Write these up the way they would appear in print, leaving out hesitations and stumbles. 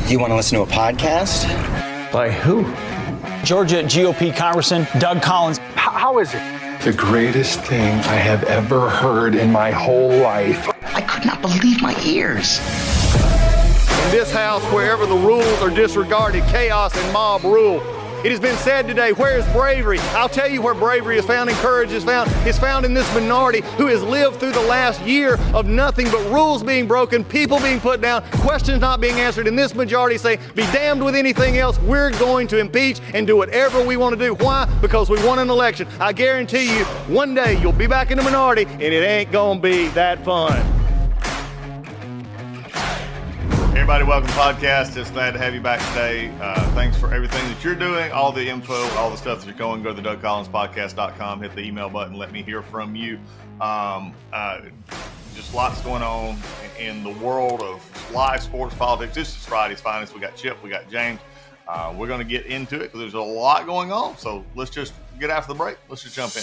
You want to listen to a podcast? By who? Georgia GOP Congressman Doug Collins. How is it? The greatest thing I have ever heard in my whole life. I could not believe my ears. In this house, wherever the rules are disregarded, chaos and mob rule. It has been said today, where is bravery? I'll tell you where bravery is found and courage is found. It's found in this minority who has lived through the last year of nothing but rules being broken, people being put down, questions not being answered. And this majority say, be damned with anything else. We're going to impeach and do whatever we want to do. Why? Because we won an election. I guarantee you, one day you'll be back in the minority and it ain't going to be that fun. Everybody, welcome to the podcast. Just glad to have you back today. Thanks for everything that you're doing, all the info, all the stuff that you're going. Go to the DougCollinsPodcast.com, hit the email button, let me hear from you. Just lots going on in the world of live sports, politics. This is Friday's Finest. We got Chip, we got James. We're going to get into it because there's a lot going on. So let's just get after the break. Let's just jump in.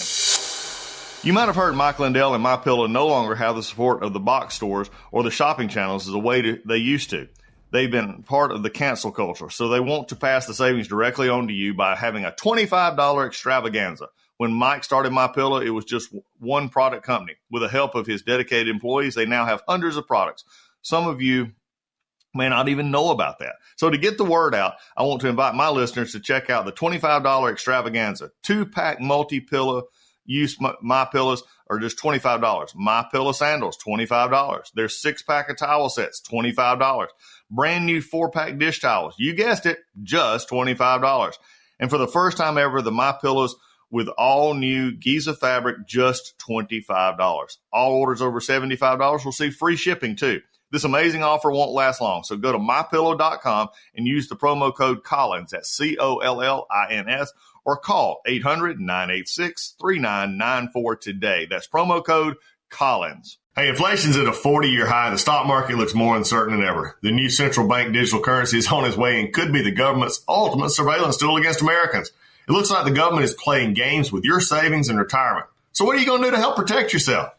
You might have heard Mike Lindell and MyPillow no longer have the support of the box stores or the shopping channels as the way they used to. They've been part of the cancel culture, so they want to pass the savings directly on to you by having a $25 extravaganza. When Mike started MyPillow, it was just one product company. With the help of his dedicated employees, they now have hundreds of products. Some of you may not even know about that. So to get the word out, I want to invite my listeners to check out the $25 extravaganza. 2-pack multi-pillow use My Pillows are just $25. My Pillow sandals, $25. There's 6-pack of towel sets, $25. Brand new 4-pack dish towels, you guessed it, just $25. And for the first time ever, the My Pillows with all new Giza fabric, just $25. All orders over $75 will see free shipping too. This amazing offer won't last long, so go to mypillow.com and use the promo code Collins, that's COLLINS, or call 800-986-3994 today. That's promo code Collins. Hey, inflation's at a 40-year high. The stock market looks more uncertain than ever. The new central bank digital currency is on its way and could be the government's ultimate surveillance tool against Americans. It looks like the government is playing games with your savings and retirement. So what are you going to do to help protect yourself?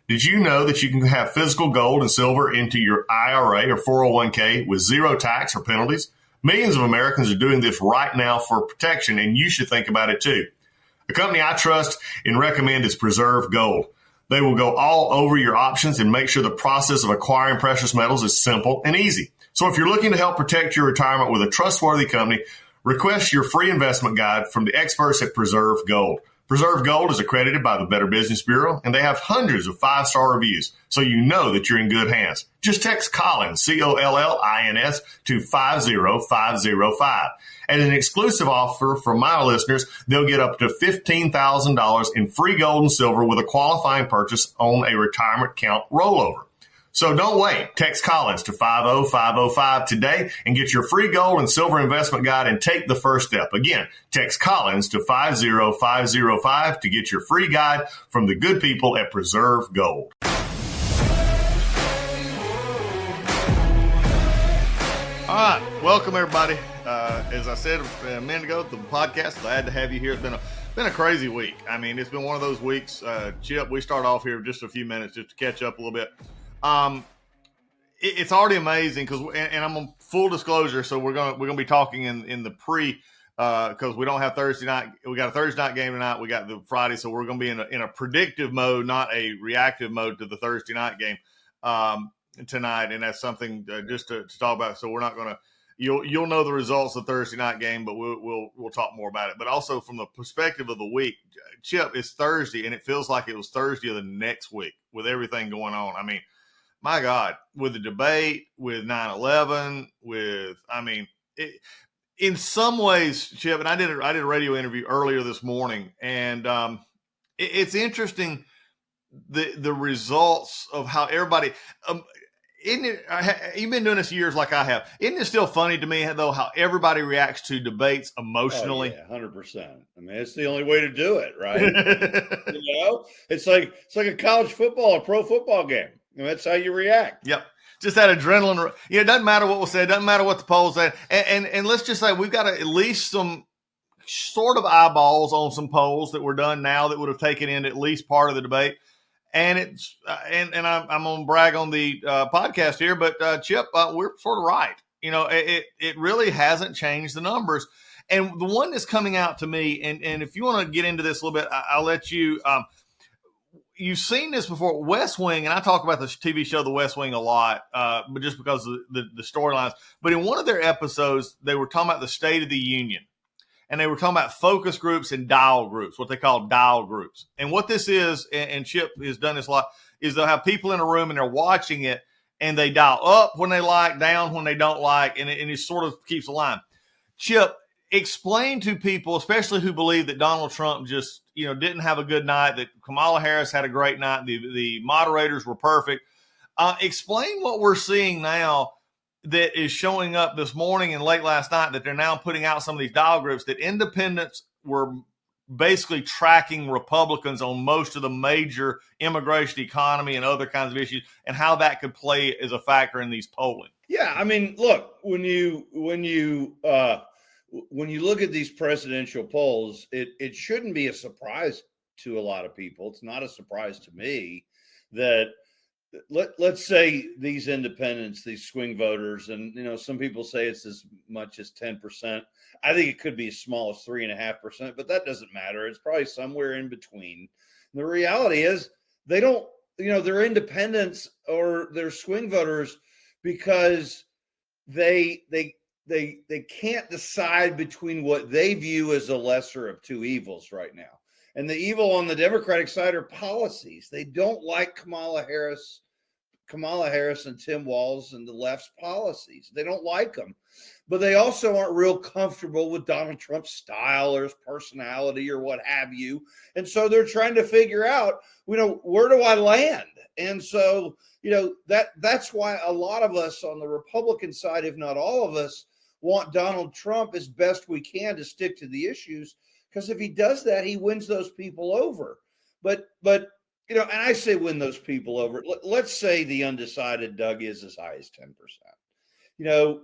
Did you know that you can have physical gold and silver into your IRA or 401k with zero tax or penalties? Millions of Americans are doing this right now for protection, and you should think about it too. The company I trust and recommend is Preserve Gold. They will go all over your options and make sure the process of acquiring precious metals is simple and easy. So if you're looking to help protect your retirement with a trustworthy company, request your free investment guide from the experts at Preserve Gold. Preserve Gold is accredited by the Better Business Bureau, and they have hundreds of 5-star reviews, so you know that you're in good hands. Just text Collins, COLLINS, to 50505. As an exclusive offer for my listeners, they'll get up to $15,000 in free gold and silver with a qualifying purchase on a retirement account rollover. So don't wait. Text Collins to 50505 today and get your free gold and silver investment guide and take the first step. Again, text Collins to 50505 to get your free guide from the good people at Preserve Gold. All right, welcome everybody. As I said a minute ago, the podcast, glad to have you here. It's been a crazy week. I mean, it's been one of those weeks. Chip, we start off here just a few minutes just to catch up a little bit. It's already amazing because, and I'm on full disclosure, so we're gonna be talking in the pre because we don't have Thursday night. We got a Thursday night game tonight. We got the Friday, so we're gonna be in a predictive mode, not a reactive mode to the Thursday night game tonight, and that's something just to talk about. So we're not gonna. You'll know the results of the Thursday night game, but we'll talk more about it. But also from the perspective of the week, Chip, it's Thursday, and it feels like it was Thursday of the next week with everything going on. I mean, my God, with the debate, with 9/11, in some ways, Chip, and I did a radio interview earlier this morning, and it's interesting the results of how everybody. Isn't it? You've been doing this years like I have. Isn't it still funny to me, though, how everybody reacts to debates emotionally? Oh, yeah, 100%. I mean, it's the only way to do it, right? It's like a college football or pro football game. And that's how you react. Yep. Just that adrenaline. It doesn't matter what was said. It doesn't matter what the polls said. And let's just say we've got at least some sort of eyeballs on some polls that were done now that would have taken in at least part of the debate. And it's and I'm going to brag on the podcast here, but Chip, we're sort of right. It really hasn't changed the numbers. And the one that's coming out to me, and if you want to get into this a little bit, I'll let you. You've seen this before, West Wing, and I talk about the TV show The West Wing a lot, but just because of the storylines. But in one of their episodes, they were talking about the State of the Union, and they were talking about focus groups and dial groups, what they call dial groups. And what this is, and Chip has done this a lot, is they'll have people in a room and they're watching it, and they dial up when they like, down when they don't like, and it sort of keeps a line. Chip, explain to people, especially who believe that Donald Trump just, didn't have a good night, that Kamala Harris had a great night, the moderators were perfect. Explain what we're seeing now that is showing up this morning and late last night, that they're now putting out some of these dial groups, that independents were basically tracking Republicans on most of the major immigration, economy, and other kinds of issues, and how that could play as a factor in these polling. Yeah, I mean, look, when you look at these presidential polls, it shouldn't be a surprise to a lot of people. It's not a surprise to me that let's say these independents, these swing voters, and some people say it's as much as 10%. I think it could be as small as 3.5%, but that doesn't matter. It's probably somewhere in between. The reality is they don't, they're independents or they're swing voters because they can't decide between what they view as a lesser of two evils right now. And the evil on the Democratic side are policies. They don't like Kamala Harris and Tim Walz and the left's policies. They don't like them. But they also aren't real comfortable with Donald Trump's style or his personality or what have you. And so they're trying to figure out, where do I land? And so, that's why a lot of us on the Republican side, if not all of us, want Donald Trump as best we can to stick to the issues, because if he does that, he wins those people over. But and I say win those people over. Let's say the undecided, Doug, is as high as 10%.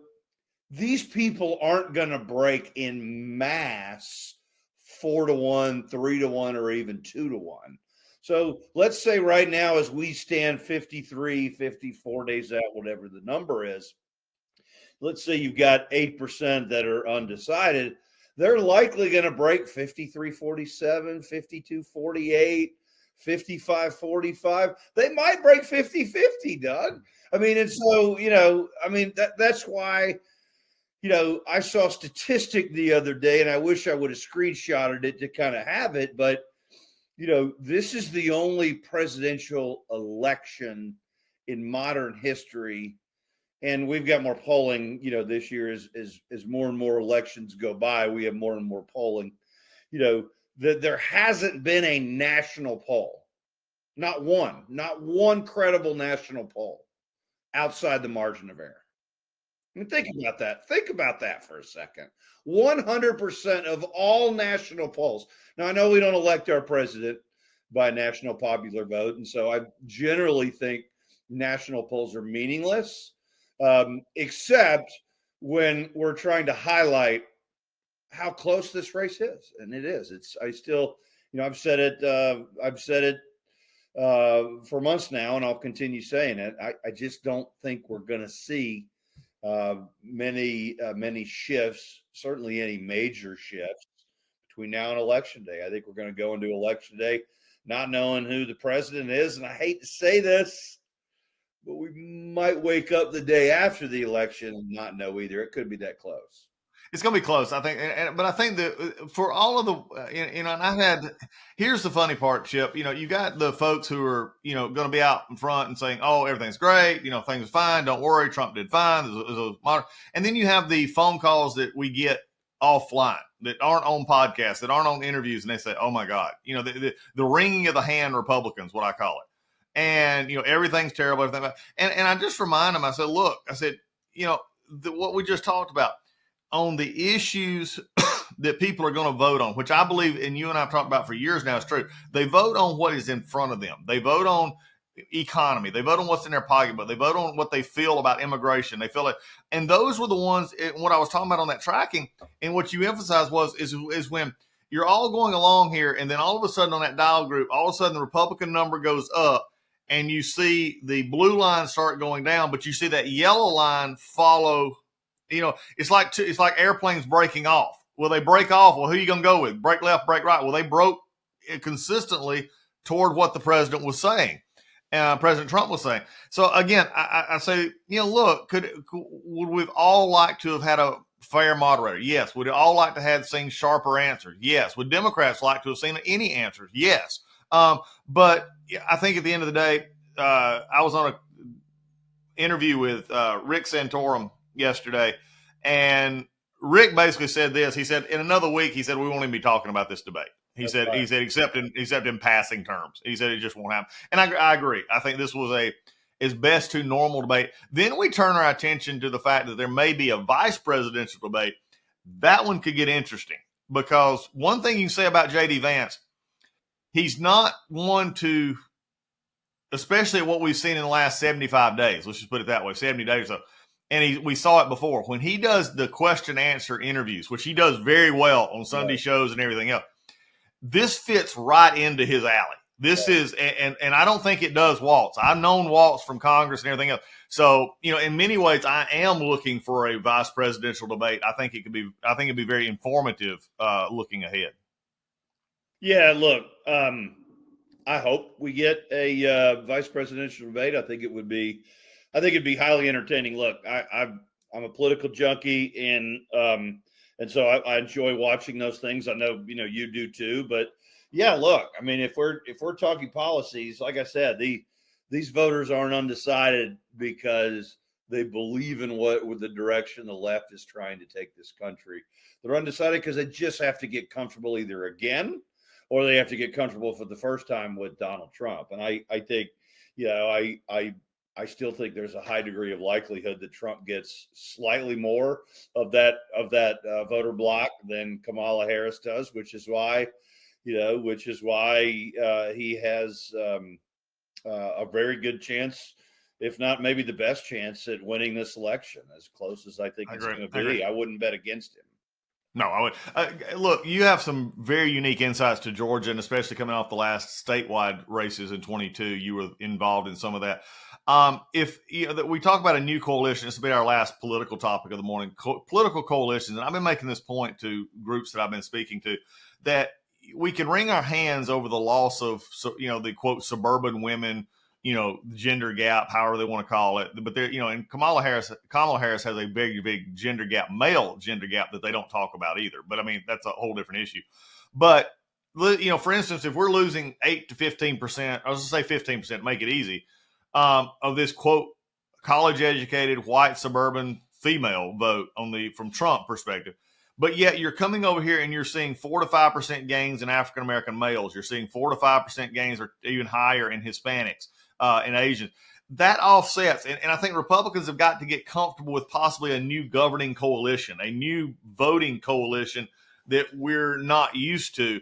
These people aren't going to break in mass 4-1, 3-1, or even 2-1. So let's say right now, as we stand 53, 54 days out, whatever the number is, let's say you've got 8% that are undecided. They're likely going to break 53-47, 52-48, 55-45. They might break 50-50, Doug. I mean, and so, that's why, I saw a statistic the other day, and I wish I would have screenshotted it to kind of have it, but, this is the only presidential election in modern history. And we've got more polling, this year as more and more elections go by, we have more and more polling, that there hasn't been a national poll, not one credible national poll outside the margin of error. I mean, think about that. Think about that for a second. 100% of all national polls. Now, I know we don't elect our president by national popular vote. And so I generally think national polls are meaningless. Except when we're trying to highlight how close this race is, and it is. I've said it for months now, and I'll continue saying it. I just don't think we're going to see many shifts, certainly any major shifts between now and Election Day. I think we're going to go into Election Day not knowing who the president is, and I hate to say this, but we might wake up the day after the election and not know either. It could be that close. It's going to be close, I think. But I think that for all of the, and here's the funny part, Chip. You got the folks who are, going to be out in front and saying, oh, everything's great. Things are fine. Don't worry. Trump did fine. And then you have the phone calls that we get offline that aren't on podcasts, that aren't on interviews. And they say, oh my God, the wringing of the hand Republicans, what I call it. And, everything's terrible. Everything. And I just remind them, I said, look, what we just talked about on the issues that people are going to vote on, which I believe, and you and I have talked about for years now, is true. They vote on what is in front of them. They vote on economy. They vote on what's in their pocketbook. They vote on what they feel about immigration. They feel it. And those were the ones, what I was talking about on that tracking, and what you emphasized is when you're all going along here, and then all of a sudden on that dial group, all of a sudden the Republican number goes up, and you see the blue line start going down, but you see that yellow line follow It's like airplanes breaking off. Will they break off? Well, who are you going to go with? Break left, break right. Well, they broke consistently toward what the president was saying. President Trump was saying. So again, I say, look, would we all like to have had a fair moderator? Yes. Would we all like to have seen sharper answers? Yes. Would Democrats like to have seen any answers? Yes. But I think at the end of the day, I was on an interview with Rick Santorum yesterday, and Rick basically said this. He said, in another week, he said, we won't even be talking about this debate. He said, except in passing terms. He said it just won't happen. And I agree. I think this was is best to normal debate. Then we turn our attention to the fact that there may be a vice presidential debate. That one could get interesting, because one thing you can say about J.D. Vance, he's not one to, especially what we've seen in the last 75 days. Let's just put it that way, 70 days or so. And we saw it before. When he does the question-answer interviews, which he does very well on Sunday shows and everything else, this fits right into his alley. This is, and I don't think it does Waltz. I've known Waltz from Congress and everything else. So, in many ways, I am looking for a vice presidential debate. I think it'd be very informative looking ahead. Yeah, look, I hope we get a vice presidential debate. I think it'd be highly entertaining. Look, I'm a political junkie, and so I enjoy watching those things. I know, you do too, but yeah, look, I mean, if we're talking policies, like I said, these voters aren't undecided because they believe in what the direction the left is trying to take this country. They're undecided because they just have to get comfortable either again, or they have to get comfortable for the first time with Donald Trump. And I think, I still think there's a high degree of likelihood that Trump gets slightly more of that voter block than Kamala Harris does, which is why he has a very good chance, if not maybe the best chance, at winning this election, as close as I think it's going to be. I wouldn't bet against him. No, I would. Look, you have some very unique insights to Georgia, and especially coming off the last statewide races in 22, you were involved in some of that. If we talk about a new coalition, this will be our last political topic of the morning, political coalitions. And I've been making this point to groups that I've been speaking to, that we can wring our hands over the loss of, the quote suburban women, gender gap, however they want to call it. But there, and Kamala Harris has a very big gender gap, male gender gap, that they don't talk about either. But I mean, that's a whole different issue. But for instance, if we're losing 8 to 15%, I was going to say 15%, make it easy, of this quote college educated white suburban female vote from Trump perspective. But yet you're coming over here and you're seeing 4 to 5% gains in African American males. You're seeing 4 to 5% gains, or even higher, in Hispanics and Asians. That offsets, and I think Republicans have got to get comfortable with possibly a new governing coalition, a new voting coalition that we're not used to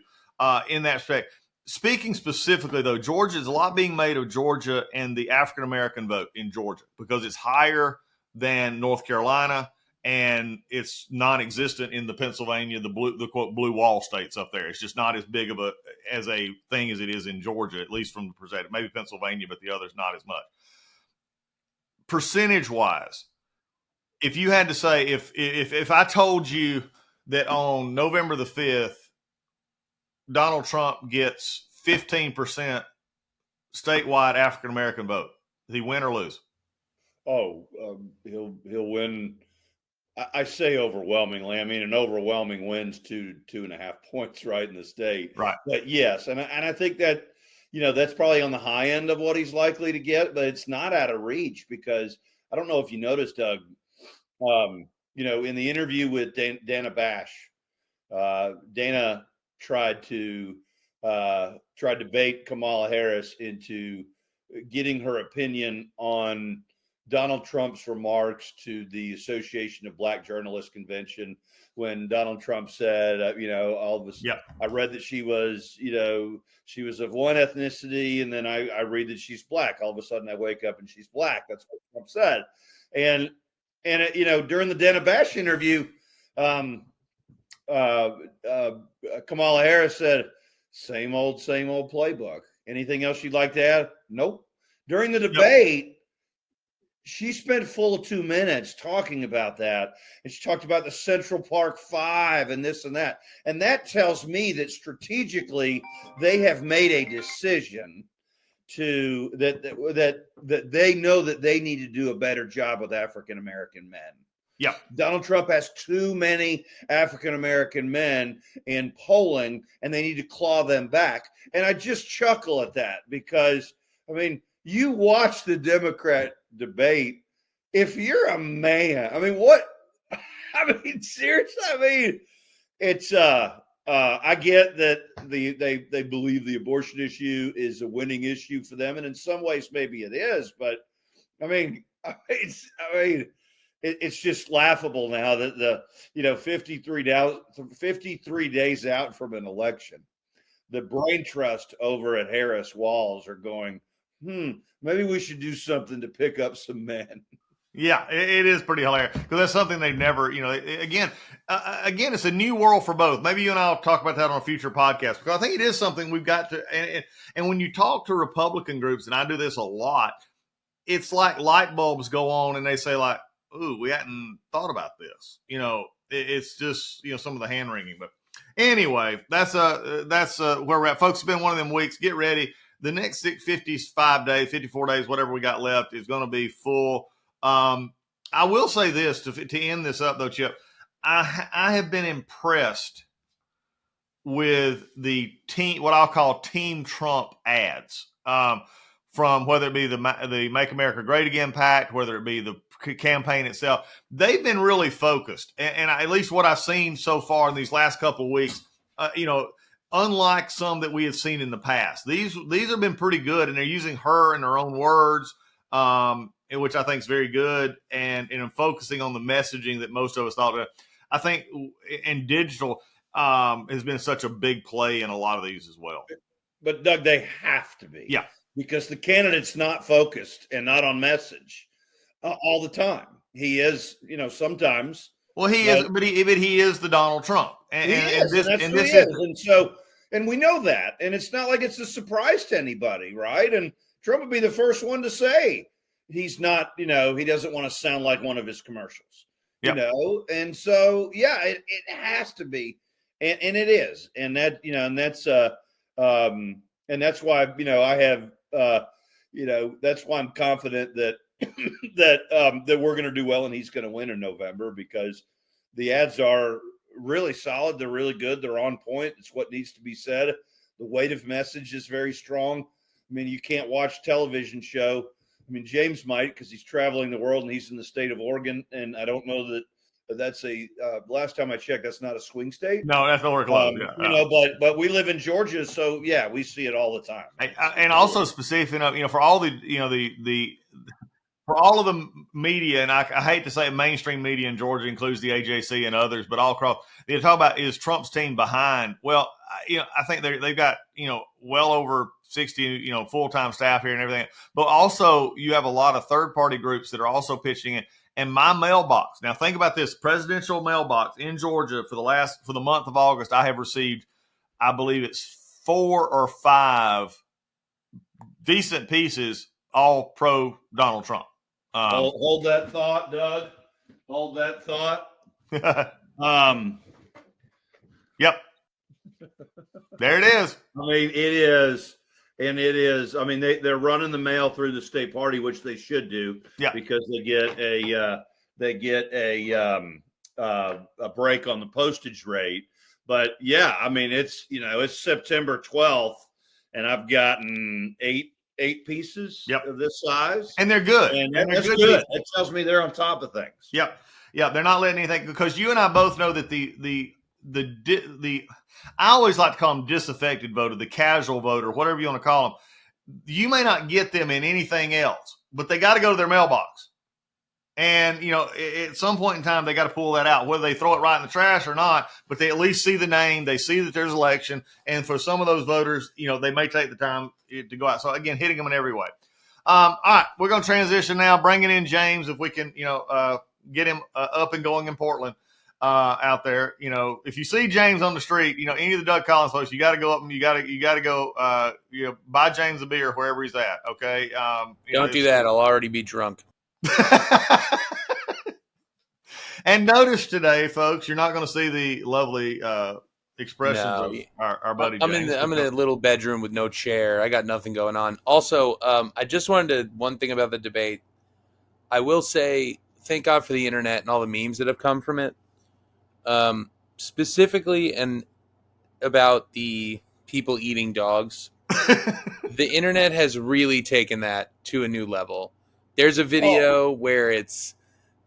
in that respect. Speaking specifically, though, Georgia, is a lot being made of Georgia and the African American vote in Georgia because it's higher than North Carolina, and it's non-existent in the Pennsylvania, the quote blue wall states up there. It's just not as big of a thing as it is in Georgia, at least from the perspective. Maybe Pennsylvania, but the others not as much. Percentage-wise, if you had to say, if I told you that on November the 5th, Donald Trump gets 15% statewide African American vote, does he win or lose? He'll win. I say overwhelmingly. I mean, an overwhelming wins 2.5 points right in the state. Right. But yes, and I think that that's probably on the high end of what he's likely to get, but it's not out of reach, because I don't know if you noticed, Doug. In the interview with Dana Bash, Dana tried to bait Kamala Harris into getting her opinion on Donald Trump's remarks to the Association of Black Journalists Convention, when Donald Trump said, all of a sudden, I read that she was of one ethnicity, and then I read that she's black. All of a sudden I wake up and she's black. That's what Trump said. And during the Dana Bash interview, Kamala Harris said, same old playbook. Anything else you'd like to add? Nope. During the debate, she spent full 2 minutes talking about that. And she talked about the Central Park Five and this and that. And that tells me that strategically they have made a decision to that they know that they need to do a better job with African American men. Yeah. Donald Trump has too many African American men in polling, and they need to claw them back. And I just chuckle at that because, I mean, you watch the Democrat debate. If you're a man, I mean, what? I mean, seriously, I mean, it's I get that they believe the abortion issue is a winning issue for them, and in some ways, maybe it is. But I mean, it's just laughable now that 53 days out from an election, the brain trust over at Harris Walls are going, maybe we should do something to pick up some men. Yeah, it is pretty hilarious because that's something they've never, again, it's a new world for both. Maybe you and I will talk about that on a future podcast because I think it is something we've got to, and when you talk to Republican groups, and I do this a lot, it's like light bulbs go on and they say like, ooh, we hadn't thought about this. It's just, some of the hand wringing. But anyway, that's where we're at. Folks, it's been one of them weeks. Get ready. The next 55 days, 54 days, whatever we got left is going to be full. I will say this to end this up though, Chip. I have been impressed with the team, what I'll call Team Trump ads, from whether it be the Make America Great Again Pact, whether it be the campaign itself. They've been really focused, and at least what I've seen so far in these last couple of weeks, unlike some that we have seen in the past, these have been pretty good, and they're using her in their own words, which I think is very good, and focusing on the messaging that most of us thought of. I think in digital has been such a big play in a lot of these as well. But Doug, they have to be. Yeah. Because the candidate's not focused and not on message all the time. He is, sometimes. Well, he is, but he is the Donald Trump. And we know that. And it's not like it's a surprise to anybody, right? And Trump would be the first one to say he's not, he doesn't want to sound like one of his commercials, And so, yeah, it has to be. And it is. And that, and that's why, I have, that's why I'm confident that that we're going to do well and he's going to win in November because the ads are really solid. They're really good. They're on point. It's what needs to be said. The weight of message is very strong. I mean, you can't watch television show. I mean, James might because he's traveling the world and he's in the state of Oregon. And I don't know that that's last time I checked, that's not a swing state. No, that's nowhere close. But we live in Georgia. So yeah, we see it all the time. And also specific, for all for all of the media, and I hate to say it, mainstream media in Georgia includes the AJC and others, but all across, they talk about is Trump's team behind. Well, I think they've got, well over 60, full-time staff here and everything. But also you have a lot of third-party groups that are also pitching in. And my mailbox, now think about this, presidential mailbox in Georgia for the month of August, I have received, I believe it's 4 or 5 decent pieces, all pro Donald Trump. Hold that thought, Doug. Hold that thought. Yep. There it is. I mean, it is. And it is. I mean, they're running the mail through the state party, which they should do. Yeah. Because they get a break on the postage rate. But yeah, I mean, it's September 12th, and I've gotten eight pieces of this size, and they're good. And that's good. It tells me they're on top of things. Yep. Yeah, they're not letting anything, because you and I both know that the I always like to call them disaffected voter, the casual voter, whatever you want to call them. You may not get them in anything else, but they got to go to their mailbox. And, at some point in time, they got to pull that out, whether they throw it right in the trash or not, but they at least see the name. They see that there's an election. And for some of those voters, they may take the time to go out. So, again, hitting them in every way. All right, we're going to transition now, bringing in James, if we can, get him up and going in Portland. Out there, if you see James on the street, any of the Doug Collins folks, you got to go up and you got to go, buy James a beer wherever he's at. Okay. Don't do that. I'll already be drunk. And notice today, folks, you're not going to see the lovely expressions of our buddy James. I'm in a little bedroom with no chair. I got nothing going on. Also, I just wanted to one thing about the debate. I will say, thank God for the internet and all the memes that have come from it. Specifically, and about the people eating dogs. The internet has really taken that to a new level. There's a video where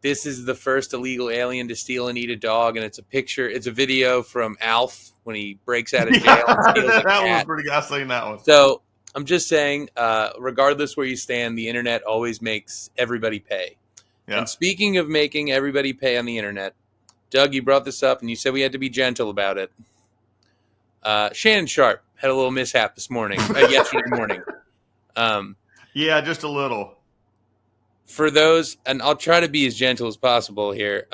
this is the first illegal alien to steal and eat a dog, and it's a video from Alf when he breaks out of jail and steals a cat. That was pretty good. I've seen that one. So I'm just saying, regardless where you stand, the internet always makes everybody pay. Yeah. And speaking of making everybody pay on the internet, Doug, you brought this up, and you said we had to be gentle about it. Shannon Sharp had a little mishap this morning, yesterday morning. Yeah, just a little. For those, and I'll try to be as gentle as possible here.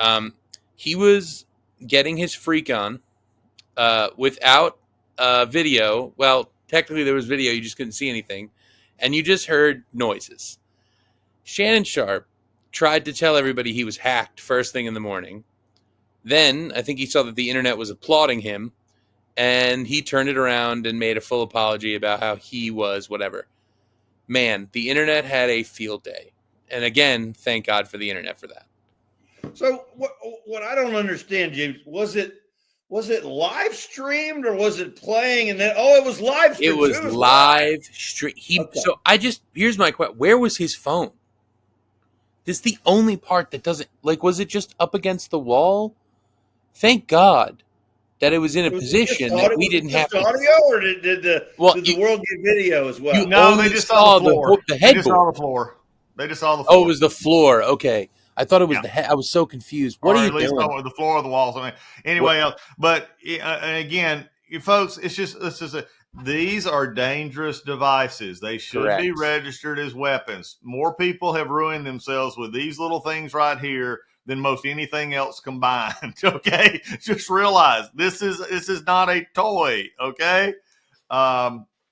He was getting his freak on without video. Well, technically there was video, you just couldn't see anything, and you just heard noises. Shannon Sharp tried to tell everybody he was hacked first thing in the morning. Then I think he saw that the internet was applauding him, and he turned it around and made a full apology about how he was whatever. Man, the internet had a field day. And again, thank God for the internet for that. So what I don't understand, James, was it live streamed or was it playing and then it was live streamed? It was live stream. Okay. So here's my question. Where was his phone? This is the only part that doesn't, was it just up against the wall? Thank God that it was in a position that we didn't have audio, or did the world get video as well? No, they just saw the floor. The headboard. They just saw the floor. They just saw the floor. Oh, it was the floor. Okay. I thought it was the head. I was so confused. What are you doing? The floor or the walls. I mean, anyway, but again, you folks, these are dangerous devices. They should be registered as weapons. More people have ruined themselves with these little things right here than most anything else combined. Okay, just realize this is not a toy. Okay,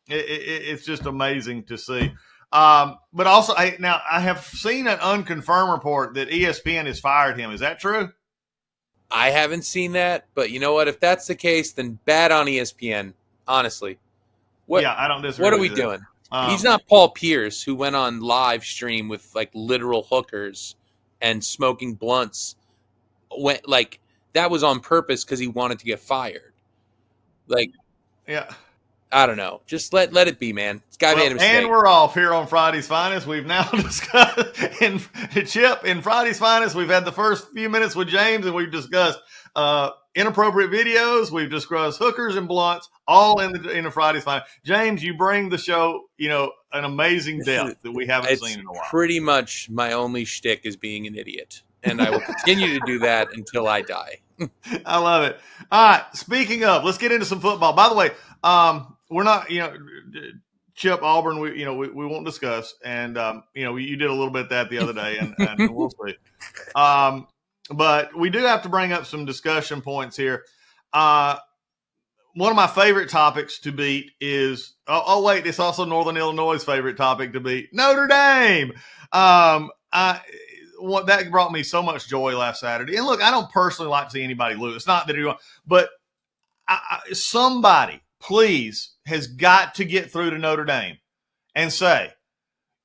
it's just amazing to see. But also, I have seen an unconfirmed report that ESPN has fired him. Is that true? I haven't seen that, but you know what? If that's the case, then bad on ESPN. Honestly, I don't disagree. What are we doing? He's not Paul Pierce, who went on live stream with literal hookers and smoking blunts. That was on purpose because he wanted to get fired. I don't know. Just let it be, man. This guy made a mistake. And we're off here on Friday's Finest. We've now discussed in Friday's Finest. We've had the first few minutes with James, and we've discussed inappropriate videos. We've discussed hookers and blunts, all in the Friday's Finest. James, you bring the show, an amazing depth that we haven't seen in a while. Pretty much my only shtick is being an idiot, and I will continue to do that until I die. I love it. All right. Speaking of, let's get into some football. By the way, we're not, Chip Auburn. We won't discuss, and you did a little bit of that the other day, and we'll see. But we do have to bring up some discussion points here. One of my favorite topics to beat is wait, it's also Northern Illinois' favorite topic to beat, Notre Dame. That brought me so much joy last Saturday. And look, I don't personally like to see anybody lose. It's not that you, but somebody, please, has got to get through to Notre Dame and say,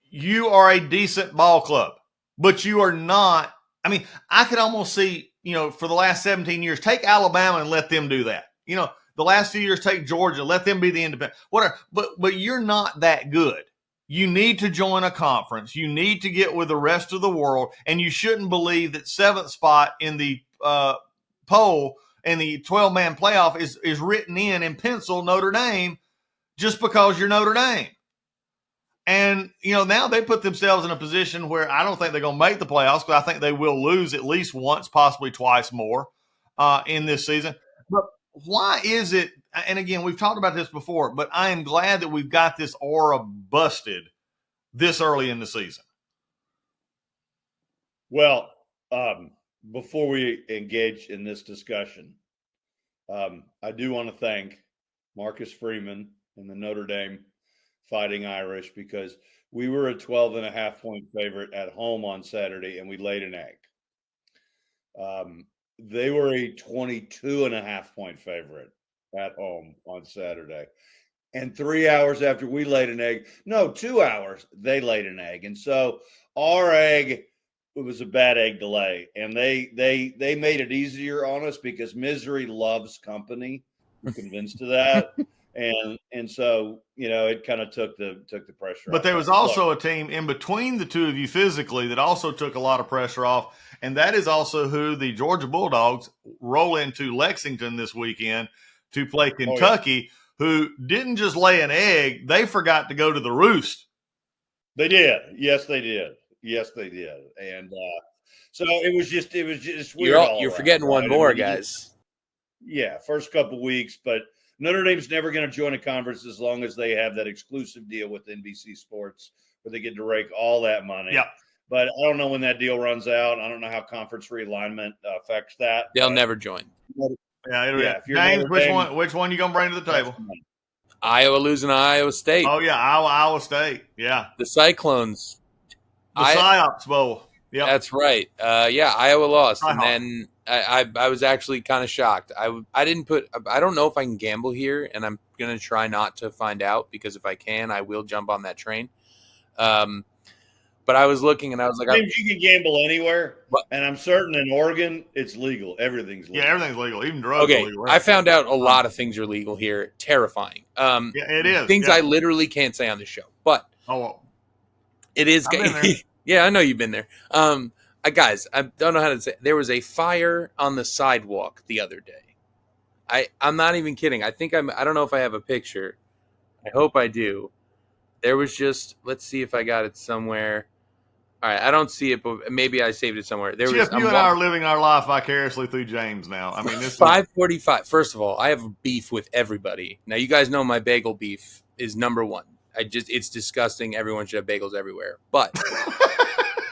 you are a decent ball club, but you are not. I mean, I could almost see, for the last 17 years, take Alabama and let them do that. The last few years, take Georgia, let them be the independent, whatever. But you're not that good. You need to join a conference. You need to get with the rest of the world, and you shouldn't believe that 7th spot in the poll and the 12-man playoff is written in pencil Notre Dame just because you're Notre Dame. And, now they put themselves in a position where I don't think they're going to make the playoffs, because I think they will lose at least once, possibly twice more in this season. But why is it, and again, we've talked about this before, but I am glad that we've got this aura busted this early in the season? Well, before we engage in this discussion, I do want to thank Marcus Freeman and the Notre Dame Fighting Irish because we were a 12.5 point favorite at home on Saturday and we laid an egg. They were a 22.5 point favorite at home on Saturday. And 3 hours after we laid an egg, no, 2 hours, they laid an egg. And so our egg, it was a bad egg delay. And they made it easier on us because misery loves company. I'm convinced of that. And so, it kind of took the pressure off. But there was also a team in between the two of you physically that also took a lot of pressure off, and that is also who the Georgia Bulldogs roll into Lexington this weekend to play Kentucky, who didn't just lay an egg, they forgot to go to the roost. They did. Yes, they did. And so it was just weird. You're forgetting one more, guys. Yeah, first couple weeks, but Notre Dame's never going to join a conference as long as they have that exclusive deal with NBC Sports where they get to rake all that money. Yeah. But I don't know when that deal runs out. I don't know how conference realignment affects that. They'll never join. Yeah. James, which one you going to bring to the table? Iowa losing to Iowa State. Oh, yeah, Iowa State. Yeah. The Cyclones. The Psyops Bowl. Yeah, that's right. Iowa lost, and then I was actually kind of shocked. I didn't put. I don't know if I can gamble here, and I'm gonna try not to find out because if I can, I will jump on that train. But I was looking, and I was like, James, you can gamble anywhere, and I'm certain in Oregon it's legal. Everything's legal. Yeah, everything's legal, even drugs are legal. Right? I found out a lot of things are legal here. Terrifying. Yeah, it is things I literally can't say on the show, but it is. Yeah, I know you've been there. Guys, I don't know how to say it. There was a fire on the sidewalk the other day. I'm not even kidding. I don't know if I have a picture. I hope I do. There was just, let's see if I got it somewhere. All right, I don't see it, but maybe I saved it somewhere. Jeff, you and I are living our life vicariously through James now. I mean, this 5:45. First of all, I have beef with everybody. Now, you guys know my bagel beef is number one. It's disgusting. Everyone should have bagels everywhere. But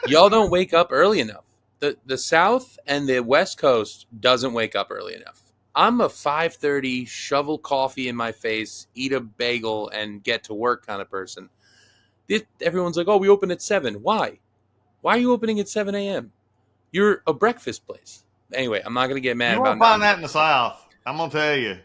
y'all don't wake up early enough. The South and the West Coast doesn't wake up early enough. I'm a 5:30 shovel coffee in my face, eat a bagel, and get to work kind of person. Everyone's like, oh, we open at 7. Why? Why are you opening at 7 a.m.? You're a breakfast place. Anyway, I'm not going to get mad about it. You won't find that in the South. I'm going to tell you.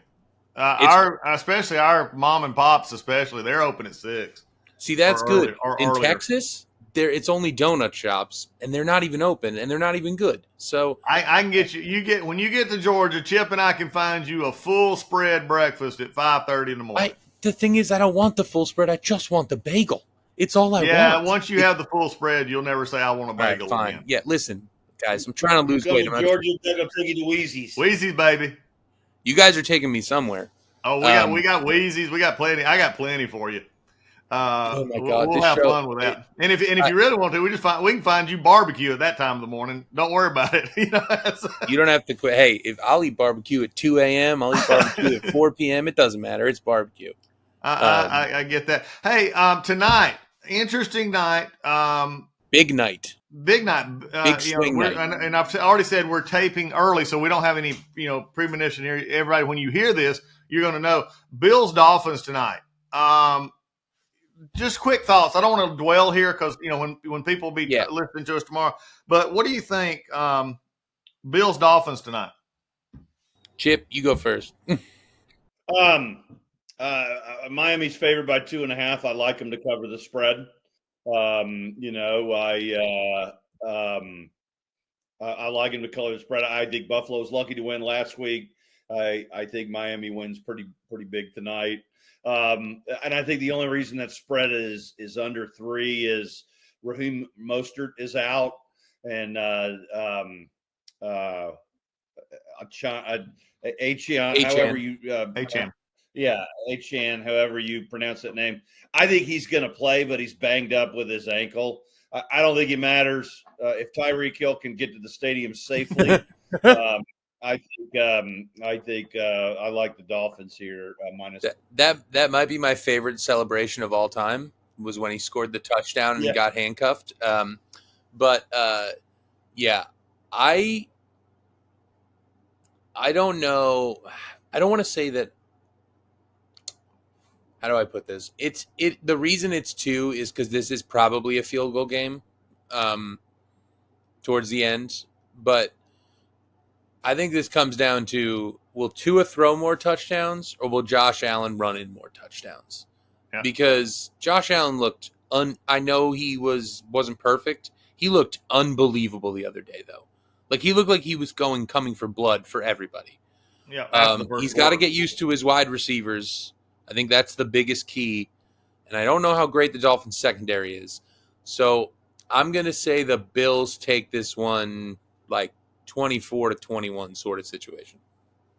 Especially our mom and pops, they're open at 6. See, that's good. In earlier. Texas, it's only donut shops, and they're not even open, and they're not even good. So I can get you. When you get to Georgia, Chip and I can find you a full spread breakfast at 5:30 in the morning. The thing is, I don't want the full spread. I just want the bagel. It's all I want. Yeah, once you have the full spread, you'll never say I want a bagel fine. again. Yeah, listen, guys, I'm trying to lose weight. Georgia, they're going to take you to Wheezy's. Wheezy's, baby. You guys are taking me somewhere. Oh, we got Wheezy's. We got plenty. I got plenty for you. Oh my God, we'll have fun with that. And if you really want to, we can find you barbecue at that time of the morning. Don't worry about it. You don't have to quit. Hey, if I'll eat barbecue at 2 a.m., I'll eat barbecue at 4 p.m. It doesn't matter. It's barbecue. I get that. Hey, tonight, interesting night. Big night. Big night. Big swing night. And I've already said we're taping early, so we don't have any premonition here. Everybody, when you hear this, you're going to know. Bills Dolphins tonight. Just quick thoughts. I don't want to dwell here because when people will be listening to us tomorrow. But what do you think? Bills Dolphins tonight. Chip, you go first. Miami's favored by 2.5. I like them to cover the spread. I like him to cover the spread. I think Buffalo's lucky to win last week. I think Miami wins pretty big tonight. And I think the only reason that spread is under 3 is Raheem Mostert is out, and Achane, however you Achane. Yeah, Achane, however you pronounce that name. I think he's going to play, but he's banged up with his ankle. I don't think it matters if Tyreek Hill can get to the stadium safely. I think I like the Dolphins here minus. That might be my favorite celebration of all time. Was when he scored the touchdown and got handcuffed. I don't know. I don't want to say that. how do I put this? The reason it's 2 is because this is probably a field goal game towards the end. But I think this comes down to, will Tua throw more touchdowns or will Josh Allen run in more touchdowns? Yeah. Because Josh Allen looked I know he wasn't perfect. He looked unbelievable the other day, though. Like, he looked like he was coming for blood for everybody. Yeah, He's got to get used to his wide receivers. I think that's the biggest key. And I don't know how great the Dolphins secondary is. So I'm going to say the Bills take this one like 24-21 sort of situation.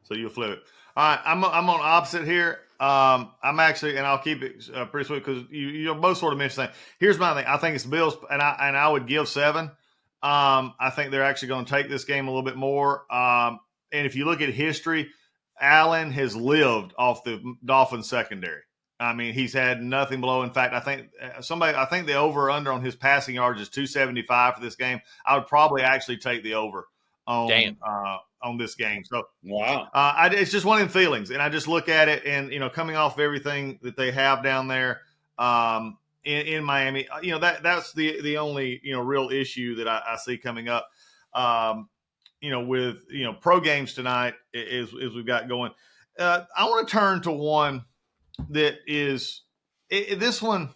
So you'll flip it. All right, I'm on opposite here. I'm actually, and I'll keep it pretty sweet because you both sort of mentioned that. Here's my thing. I think it's the Bills, and I would give 7. I think they're actually going to take this game a little bit more. And if you look at history, Allen has lived off the Dolphins secondary. I mean, he's had nothing below. In fact, I think the over under on his passing yards is 275 for this game. I would probably actually take the over on this game. So wow, it's just one of them feelings, and I just look at it, and coming off of everything that they have down there in Miami, that's the only real issue that I see coming up. With pro games tonight is we've got going. I want to turn to one that is this one.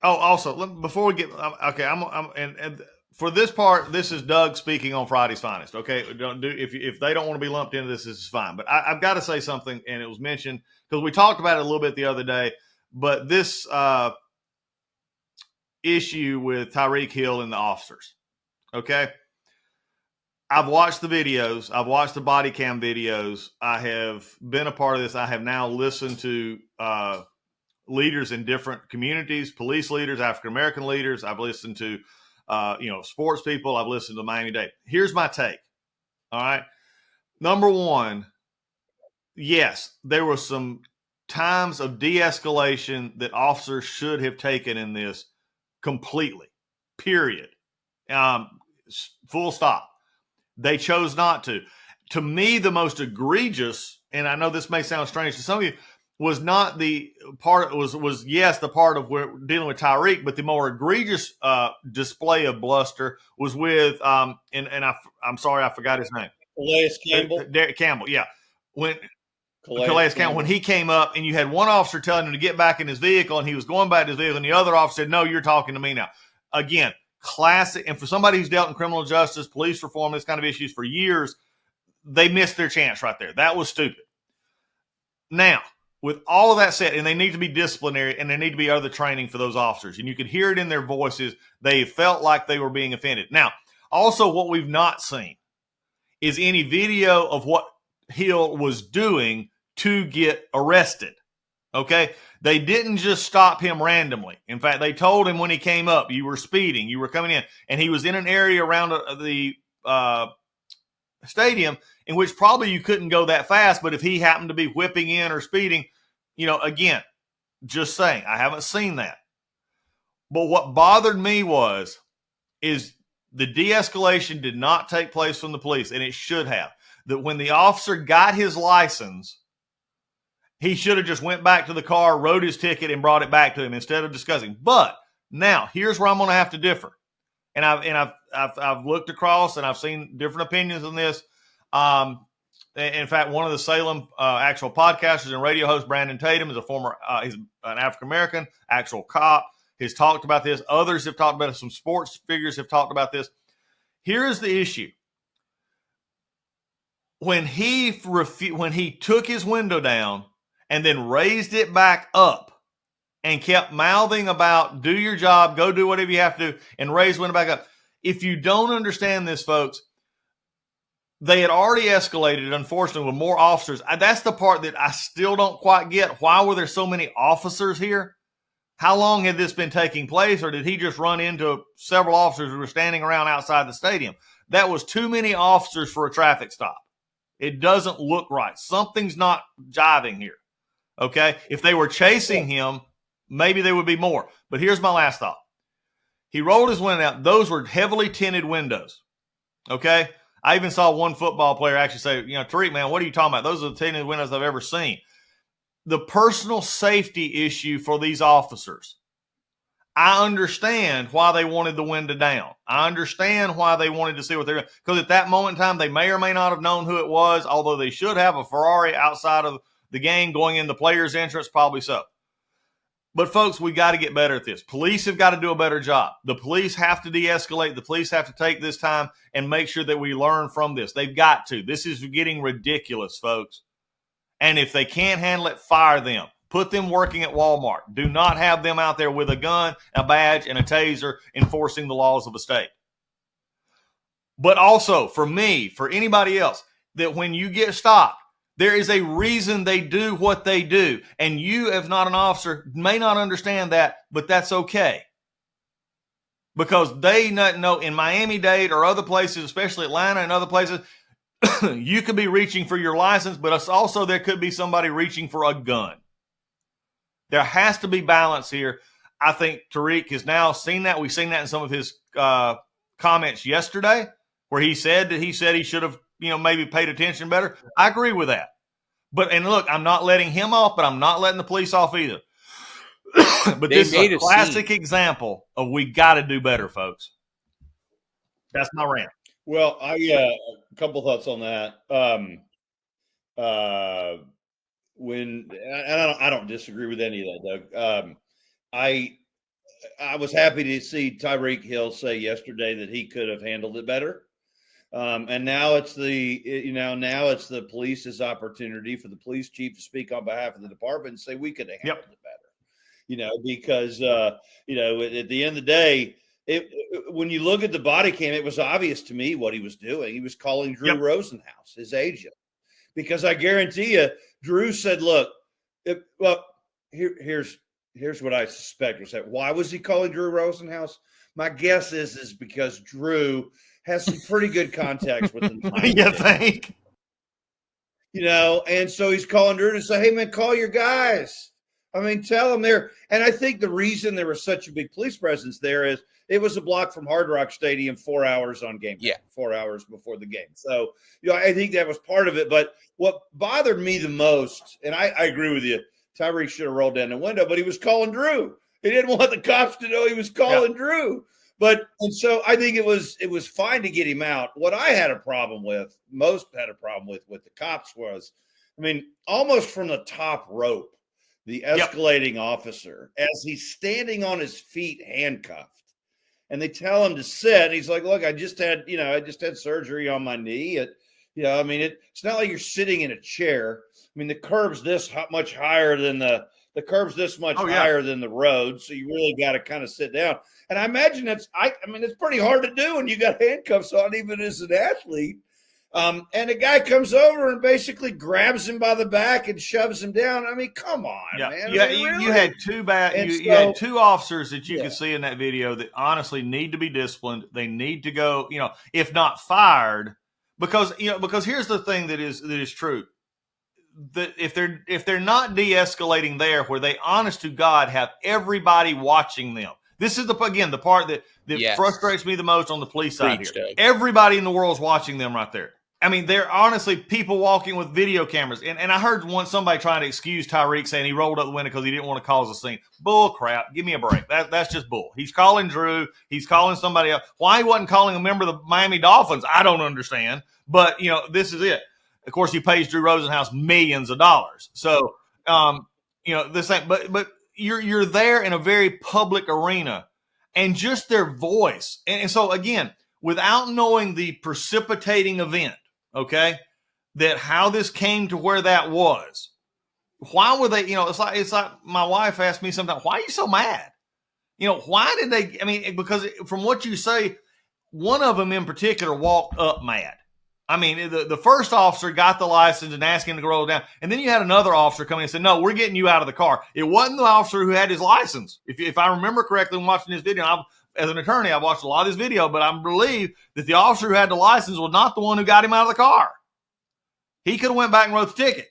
Oh, also before we get okay, and for this part, this is Doug speaking on Friday's Finest. Okay, if they don't want to be lumped into this is fine. But I've got to say something, and it was mentioned because we talked about it a little bit the other day. But this issue with Tyreek Hill and the officers. Okay, I've watched the videos. I've watched the body cam videos. I have been a part of this. I have now listened to leaders in different communities, police leaders, African American leaders. I've listened to sports people. I've listened to Miami-Dade. Here's my take. All right. Number one, yes, there were some times of de-escalation that officers should have taken in this completely, period. Full stop. They chose not to. To me, the most egregious, and I know this may sound strange to some of you, was not the part was yes the part of where dealing with Tyreek, but the more egregious display of bluster was with I'm sorry I forgot his name. Calais Campbell. Derek Campbell, yeah. Calais Campbell, when he came up and you had one officer telling him to get back in his vehicle and he was going back to his vehicle and the other officer said, "No, you're talking to me now." Again, classic. And for somebody who's dealt in criminal justice, police reform, this kind of issues for years, they missed their chance right there. That was stupid. Now, with all of that said, and they need to be disciplinary and there need to be other training for those officers. And you could hear it in their voices. They felt like they were being offended. Now, also what we've not seen is any video of what Hill was doing to get arrested. Okay? They didn't just stop him randomly. In fact, they told him when he came up, you were speeding, you were coming in. And he was in an area around the stadium in which probably you couldn't go that fast, but if he happened to be whipping in or speeding, again, just saying, I haven't seen that. But what bothered me is the de-escalation did not take place from the police, and it should have. That when the officer got his license, he should have just went back to the car, wrote his ticket, and brought it back to him instead of discussing. But now, here's where I'm going to have to differ. And I've looked across and I've seen different opinions on this. In fact, one of the Salem actual podcasters and radio host, Brandon Tatum, is he's an African American, actual cop. Has talked about this. Others have talked about it. Some sports figures have talked about this. Here is the issue: when he took his window down and then raised it back up and kept mouthing about "do your job, go do whatever you have to do," and raise the window back up. If you don't understand this, folks, they had already escalated, unfortunately, with more officers. That's the part that I still don't quite get. Why were there so many officers here? How long had this been taking place, or did he just run into several officers who were standing around outside the stadium? That was too many officers for a traffic stop. It doesn't look right. Something's not jiving here, okay? If they were chasing him, maybe there would be more. But here's my last thought. He rolled his window out. Those were heavily tinted windows, okay? I even saw one football player actually say, Tariq, man, what are you talking about? Those are the tinted windows I've ever seen. the personal safety issue for these officers. I understand why they wanted the window down. I understand why they wanted to see what they're doing. Because at that moment in time, they may or may not have known who it was, although they should have a Ferrari outside of the game going in the player's entrance, probably so. But, folks, we got to get better at this. Police have got to do a better job. The police have to de-escalate. The police have to take this time and make sure that we learn from this. They've got to. This is getting ridiculous, folks. And if they can't handle it, fire them. Put them working at Walmart. Do not have them out there with a gun, a badge, and a taser enforcing the laws of a state. But also, for me, for anybody else, that when you get stopped, there is a reason they do what they do. And you, if not an officer, may not understand that, but that's okay. Because they not know in Miami-Dade or other places, especially Atlanta and other places, you could be reaching for your license, but it's also there could be somebody reaching for a gun. There has to be balance here. I think Tyreek has now seen that. We've seen that in some of his comments yesterday, where he said he should have, maybe paid attention better. I agree with that. And look, I'm not letting him off, but I'm not letting the police off either. But this is a classic example of we got to do better, folks. That's my rant. Well, a couple thoughts on that. I don't disagree with any of that, Doug. I was happy to see Tyreek Hill say yesterday that he could have handled it better. And now it's the police's opportunity for the police chief to speak on behalf of the department and say we could have handled it better. Because at the end of the day, when you look at the body cam, it was obvious to me what he was doing. He was calling Drew Rosenhaus, his agent, because I guarantee you, Drew said, "Look, here's what I suspect was that. Why was he calling Drew Rosenhaus? My guess is because Drew has some pretty good contacts with them. You think? And so he's calling Drew to say, "Hey, man, call your guys. I mean, tell them there." And I think the reason there was such a big police presence there is it was a block from Hard Rock Stadium 4 hours on game day, 4 hours before the game. So, I think that was part of it. But what bothered me the most, and I agree with you, Tyreek should have rolled down the window, but he was calling Drew. He didn't want the cops to know he was calling Drew. And so I think it was fine to get him out. What I had a problem with, most had a problem with the cops was, almost from the top rope, the escalating officer, as he's standing on his feet handcuffed, and they tell him to sit. He's like, "Look, I just had surgery on my knee. It's not like you're sitting in a chair. The curb's this much higher than higher than the road, so you really got to kind of sit down." And I imagine it's pretty hard to do when you got handcuffs on, even as an athlete. And a guy comes over and basically grabs him by the back and shoves him down. Come on, man. You had you had two officers that you could see in that video that honestly need to be disciplined. They need to go, if not fired, because here's the thing that is true. That if they're not de-escalating there, where they honest to God have everybody watching them. This is the part that frustrates me the most on the police side here. Doug. Everybody in the world is watching them right there. They're honestly people walking with video cameras. And I heard somebody trying to excuse Tyreek saying he rolled up the window because he didn't want to cause a scene. Bull crap. Give me a break. That's just bull. He's calling Drew. He's calling somebody else. Why he wasn't calling a member of the Miami Dolphins, I don't understand. But, this is it. Of course, he pays Drew Rosenhaus millions of dollars. So, this ain't, but you're there in a very public arena, and just their voice. And so, again, without knowing the precipitating event, okay, that how this came to where that was, why were they, it's like my wife asked me sometimes, why are you so mad? Why did they, because from what you say, one of them in particular walked up mad. The first officer got the license and asked him to roll it down. And then you had another officer come in and said, "No, we're getting you out of the car." It wasn't the officer who had his license. If I remember correctly when watching this video, as an attorney, I've watched a lot of this video, but I believe that the officer who had the license was not the one who got him out of the car. He could have went back and wrote the ticket.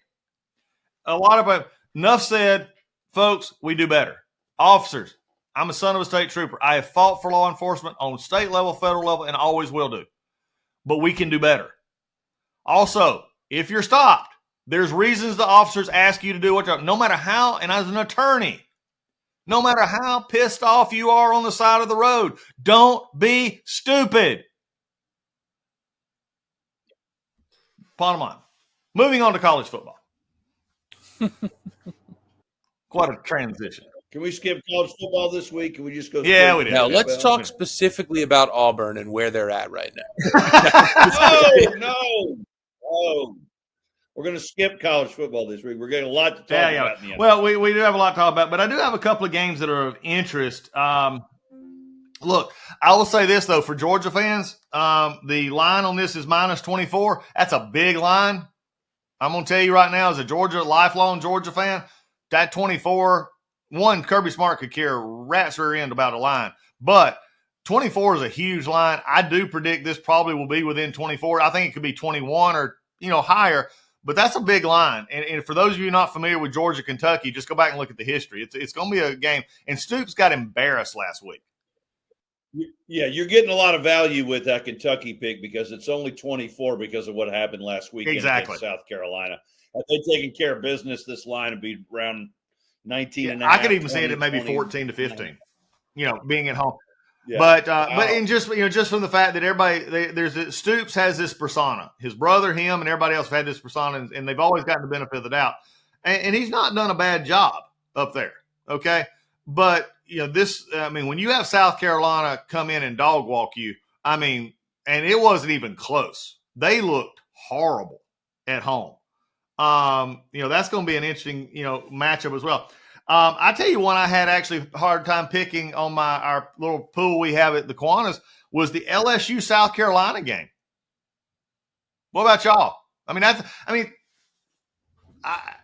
Enough said, folks, we do better. Officers, I'm a son of a state trooper. I have fought for law enforcement on state level, federal level, and always will do. But we can do better. Also, if you're stopped, There's reasons the officers ask you to do what you're, no matter how, and as an attorney, no matter how pissed off you are on the side of the road, don't be stupid. Bottom line. Moving on to college football. Quite a transition. Can we skip college football this week? Can we just go? Yeah, we did. Now, let's talk specifically about Auburn and where they're at right now. No. We're going to skip college football this week. We're getting a lot to talk about. In the well, we do have a lot to talk about, but I do have a couple of games that are of interest. Look, I will say this, though, for Georgia fans, the line on this is minus 24. That's a big line. I'm going to tell you right now, as a lifelong Georgia fan, that 24, Kirby Smart could care a rat's rear end about a line. But 24 is a huge line. I do predict this probably will be within 24. I think it could be 21 or, higher. But that's a big line. And for those of you not familiar with Georgia, Kentucky, just go back and look at the history. It's going to be a game. And Stoops got embarrassed last week. Yeah, you're getting a lot of value with that Kentucky pick because it's only 24 because of what happened last weekend against South Carolina. Had they taken care of business, this line would be around 19 and a half. I could even see it at maybe 14 to 15, being at home. Yeah. But just from the fact that everybody Stoops has this persona, his brother, him, and everybody else have had this persona, and they've always gotten the benefit of the doubt. And he's not done a bad job up there. Okay. But when you have South Carolina come in and dog walk you, and it wasn't even close. They looked horrible at home. That's going to be an interesting, matchup as well. I tell you one I had actually a hard time picking on our little pool we have at the Kiwanis was the LSU South Carolina game. What about y'all?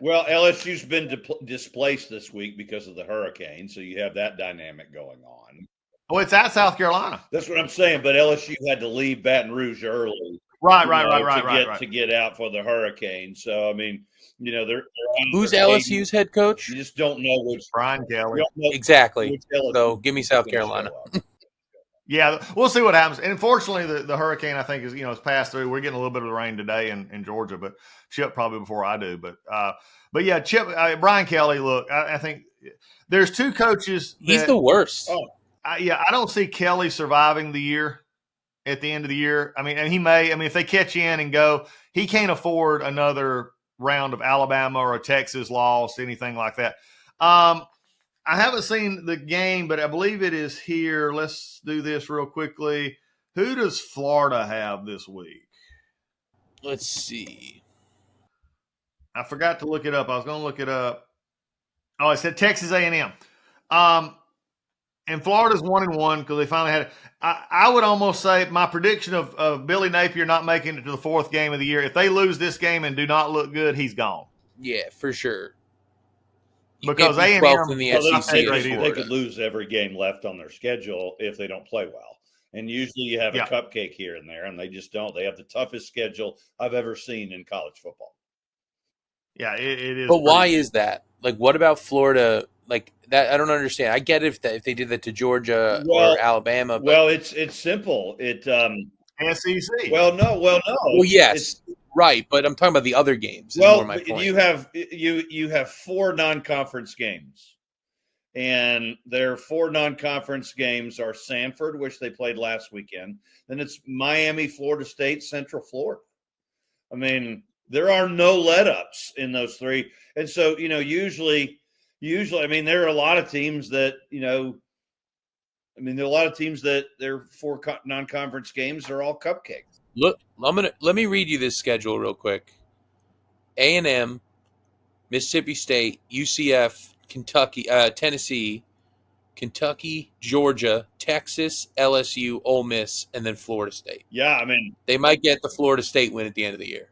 Well, LSU's been displaced this week because of the hurricane, so you have that dynamic going on. Oh, it's at South Carolina. That's what I'm saying, but LSU had to leave Baton Rouge early. Right. To get out for the hurricane. So, they're who's LSU's head coach? You just don't know which Brian Kelly. Exactly. So give me South Carolina. Yeah, we'll see what happens. And unfortunately, the hurricane, I think, is passed through. We're getting a little bit of the rain today in Georgia, but Chip probably before I do. But yeah, Chip, Brian Kelly. Look, I think there's two coaches. He's the worst. I don't see Kelly surviving the year. At the end of the year, and he may. If they catch in and go, he can't afford another round of Alabama or a Texas loss, anything like that. I haven't seen the game, but I believe it is here. Let's do this real quickly. Who does Florida have this week? Let's see. I forgot to look it up. I was going to look it up. Oh, it said Texas A&M. And Florida's 1-1 because they finally had it. I would almost say my prediction of Billy Napier not making it to the fourth game of the year, if they lose this game and do not look good, he's gone. Yeah, for sure. Because A&M in the SEC, they could lose every game left on their schedule if they don't play well. And usually you have a cupcake here and there, and they just don't. They have the toughest schedule I've ever seen in college football. Yeah, it is. But why is that? Like, what about Florida? Like that, I don't understand. I get if they did that to Georgia or Alabama. But it's simple. SEC. Well, yes, right. But I'm talking about the other games. You have 4 non-conference games, and their 4 non-conference games are Sanford, which they played last weekend. Then it's Miami, Florida State, Central Florida. There are no let-ups in those 3, and so usually, there are a lot of teams that, there are a lot of teams that their 4 non-conference games are all cupcakes. Look, let me read you this schedule real quick. A&M, Mississippi State, UCF, Kentucky, Tennessee, Kentucky, Georgia, Texas, LSU, Ole Miss, and then Florida State. Yeah, they might get the Florida State win at the end of the year.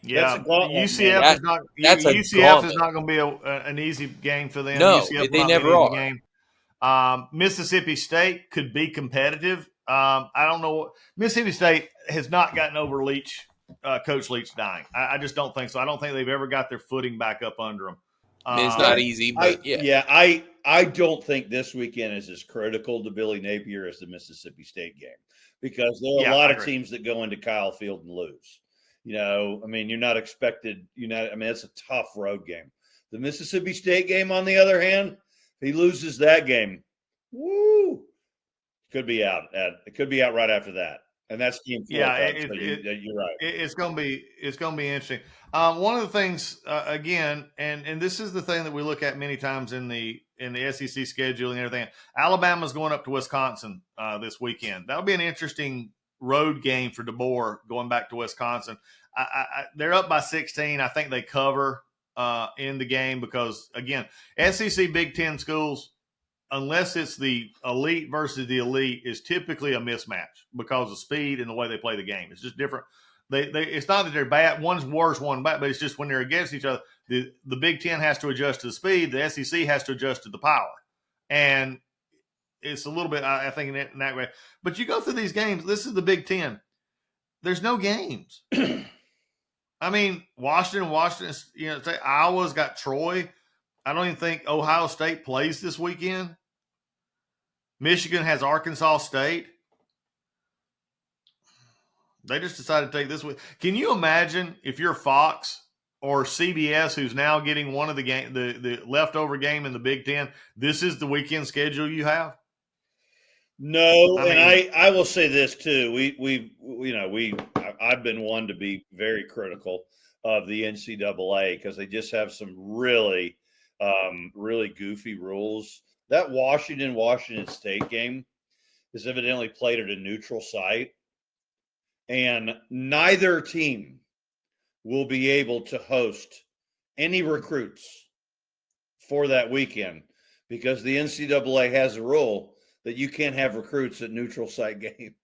Yeah, UCF is not going to be an easy game for them. No, UCF they never are. Game. Mississippi State could be competitive. I don't know. Mississippi State has not gotten over Coach Leach dying. I just don't think so. I don't think they've ever got their footing back up under them. It's not easy, but I don't think this weekend is as critical to Billy Napier as the Mississippi State game because there are a lot of teams that go into Kyle Field and lose. I mean, you're not expected. I mean, it's a tough road game. The Mississippi State game, on the other hand, if he loses that game, woo, could be out. It could be out right after that, and that's game 4. Yeah, you're right. It's going to be interesting. One of the things again, and this is the thing that we look at many times in the SEC schedule and everything. Alabama's going up to Wisconsin this weekend. That'll be an interesting road game for DeBoer going back to Wisconsin. They're up by 16. I think they cover in the game because, again, SEC Big Ten schools, unless it's the elite versus the elite, is typically a mismatch because of speed and the way they play the game. It's just different. It's not that they're bad. One's worse, one bad, but it's just when they're against each other, the Big Ten has to adjust to the speed. The SEC has to adjust to the power. And it's a little bit, I think, in that way. But you go through these games. This is the Big Ten. There's no games. I mean, Washington, say Iowa's got Troy. I don't even think Ohio State plays this weekend. Michigan has Arkansas State. They just decided to take this week. Can you imagine if you're Fox or CBS, who's now getting one of the leftover game in the Big Ten, this is the weekend schedule you have? No, I will say this too. I've been one to be very critical of the NCAA because they just have some really goofy rules. That Washington State game is evidently played at a neutral site, and neither team will be able to host any recruits for that weekend because the NCAA has a rule that you can't have recruits at neutral site games.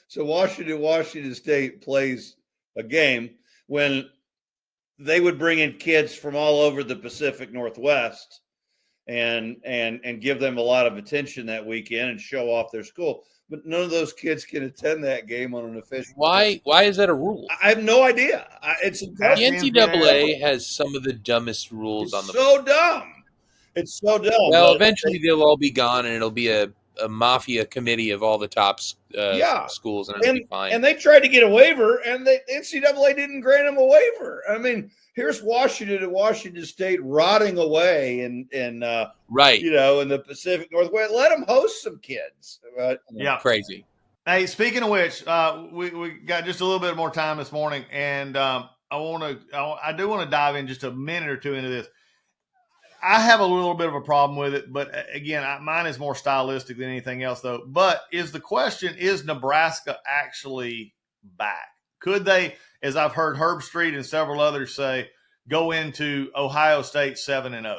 So Washington State plays a game when they would bring in kids from all over the Pacific Northwest and give them a lot of attention that weekend and show off their school. But none of those kids can attend that game on an official. Why is that a rule? I have no idea. The NCAA has some of the dumbest rules on the. So dumb. It's so dumb. Well, eventually they'll all be gone, and it'll be a mafia committee of all the top schools, and it'll be fine. And they tried to get a waiver, and the NCAA didn't grant them a waiver. I mean, here's Washington and Washington State rotting away in right, in the Pacific Northwest. Let them host some kids. Yeah, crazy. Hey, speaking of which, we got just a little bit more time this morning, and I do want to dive in just a minute or two into this. I have a little bit of a problem with it, but again, mine is more stylistic than anything else, though. But is Nebraska actually back? Could they, as I've heard Herb Street and several others say, go into Ohio State 7-0?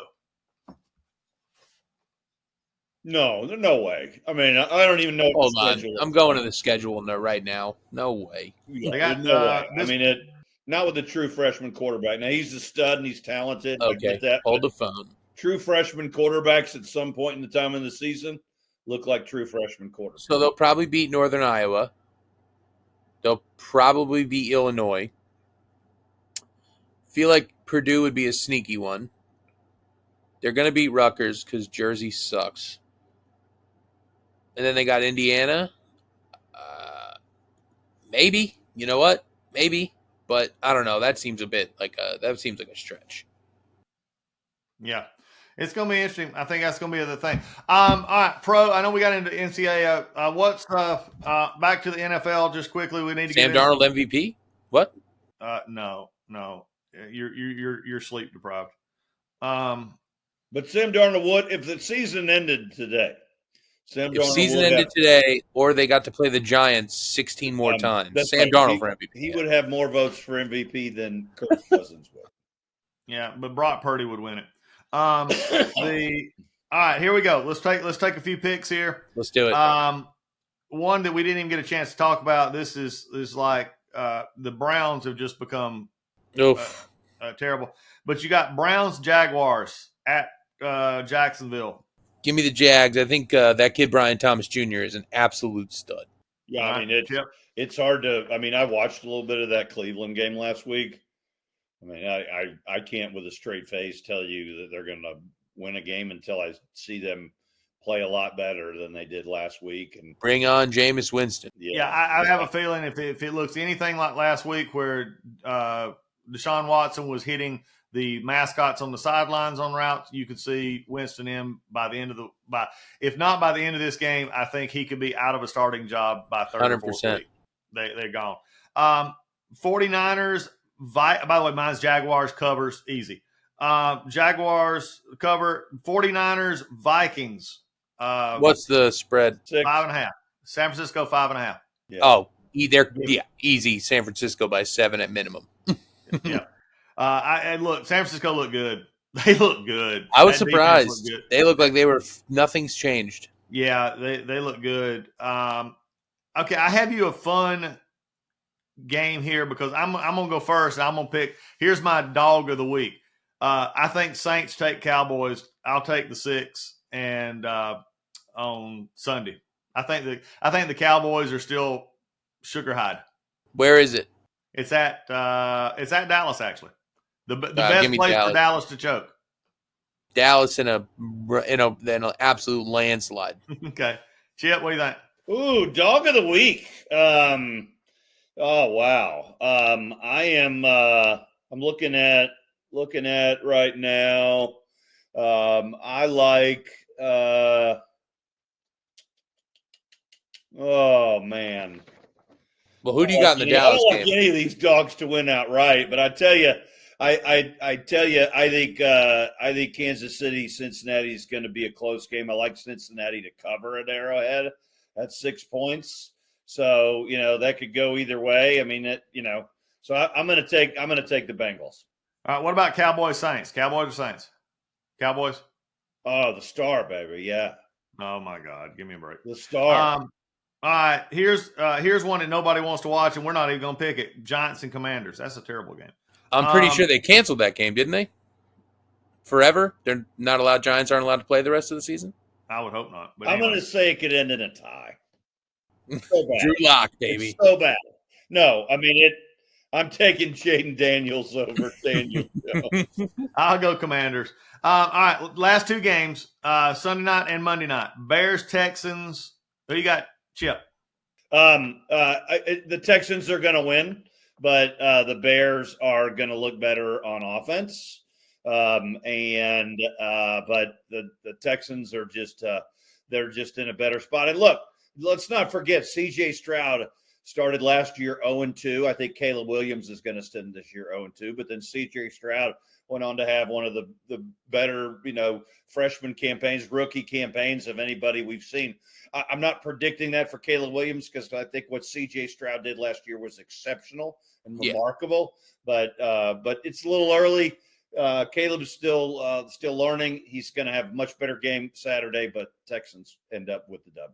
No way. I mean, I don't even know. Hold on, I'm going to the schedule right now. No way. No way. I mean, not with the true freshman quarterback. Now, he's a stud and he's talented. Okay, I get that, hold the phone. True freshman quarterbacks at some point in the time in the season look like true freshman quarterbacks. So they'll probably beat Northern Iowa. They'll probably beat Illinois. Feel like Purdue would be a sneaky one. They're going to beat Rutgers because Jersey sucks. And then they got Indiana. Maybe. You know what? Maybe. But I don't know. That seems a bit like a stretch. Yeah. It's going to be interesting. I think that's going to be the thing. All right, Pro, I know we got into NCAA. What's back to the NFL just quickly? We need to Sam Darnold MVP? What? No. You're sleep deprived. But Sam Darnold would, if the season ended today. If the season ended today, or they got to play the Giants 16 more times. Sam Darnold for MVP. He would have more votes for MVP than Kirk Cousins would. Yeah, but Brock Purdy would win it. All right, here we go. Let's take a few picks here. Let's do it. One that we didn't even get a chance to talk about. This is like the Browns have just become terrible. But you got Browns Jaguars at Jacksonville. Give me the Jags. I think that kid Brian Thomas Jr. is an absolute stud. Yeah, I mean it's hard to. I mean, I watched a little bit of that Cleveland game last week. I mean, I can't with a straight face tell you that they're going to win a game until I see them play a lot better than they did last week. And bring on Jameis Winston. Yeah, I have a feeling if it looks anything like last week where Deshaun Watson was hitting the mascots on the sidelines on routes, you could see Winston in by the end of if not by the end of this game, I think he could be out of a starting job by third or fourth week. They're gone. 49ers, by the way, mine's Jaguars covers easy. Jaguars cover, 49ers, Vikings. What's the spread? 5.5. San Francisco 5.5. Yeah. Oh, they're easy. San Francisco by 7 at minimum. Yeah. And look, San Francisco looked good. They look good. I was surprised. They look like they were nothing's changed. Yeah, they look good. Okay, I have you a fun game here because I'm gonna go first. I'm gonna pick. Here's my dog of the week. I think Saints take Cowboys. I'll take the 6 and on Sunday. I think the Cowboys are still sugar high. Where is it? It's at Dallas actually. The best place for Dallas to choke. Dallas in an absolute landslide. Okay, Chip, what do you think? Ooh, dog of the week. Oh wow. I am. I'm looking at right now. I like. Oh man. Well, who do you got in the Dallas game? I don't like any of these dogs to win outright, but I tell you, I think Kansas City, Cincinnati is going to be a close game. I like Cincinnati to cover at Arrowhead at 6 points. So, that could go either way. I mean, so I'm going to take the Bengals. All right. What about Cowboys Saints? Cowboys or Saints? Cowboys? Oh, the Star, baby. Yeah. Oh my God. Give me a break. The Star. All right, here's one that nobody wants to watch, and we're not even going to pick it. Giants and Commanders. That's a terrible game. I'm pretty sure they canceled that game, didn't they? Forever? They're not allowed. Giants aren't allowed to play the rest of the season? I would hope not. But I'm going to say it could end in a tie. So bad. Drew Lock, baby. It's so bad. No, I mean I'm taking Jaden Daniels over Daniel. I'll go Commanders. All right, last 2 games, Sunday night and Monday night. Bears, Texans. Who you got? Chip. The Texans are going to win, but the Bears are going to look better on offense. But the Texans are just they're just in a better spot. And look, let's not forget C.J. Stroud started last year 0-2. I think Caleb Williams is going to stand this year 0-2. But then C.J. Stroud went on to have one of the better, freshman campaigns, rookie campaigns of anybody we've seen. I'm not predicting that for Caleb Williams because I think what C.J. Stroud did last year was exceptional and remarkable. But it's a little early. Caleb's still learning. He's going to have a much better game Saturday, but Texans end up with the W.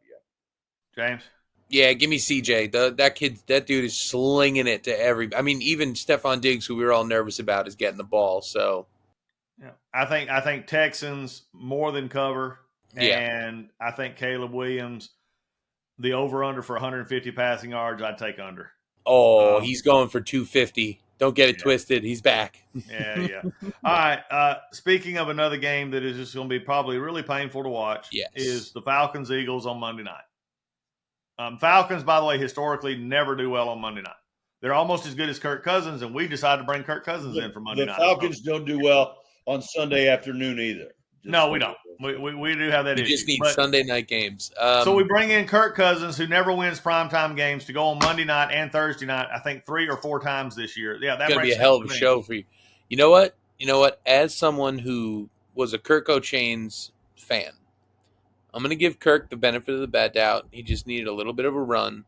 James? Yeah, give me CJ. That dude is slinging it to every. I mean, even Stephon Diggs, who we were all nervous about, is getting the ball. So, yeah, I think Texans more than cover, and I think Caleb Williams, the over under for 150 passing yards, I'd take under. Oh, he's going for 250. Don't get it twisted. He's back. Yeah. All right. Speaking of another game that is just going to be probably really painful to watch, is the Falcons Eagles on Monday night. Falcons, by the way, historically never do well on Monday night. They're almost as good as Kirk Cousins, and we decided to bring Kirk Cousins in for Monday night. The Falcons don't do well on Sunday afternoon either. No, we don't. We do have that issue. You just need Sunday night games. So we bring in Kirk Cousins, who never wins primetime games, to go on Monday night and Thursday night, I think 3 or 4 times this year. Yeah, that's going to be a hell of a show for you. You know what? As someone who was a Kirk O'Chains fan, I'm going to give Kirk the benefit of the bad doubt. He just needed a little bit of a run.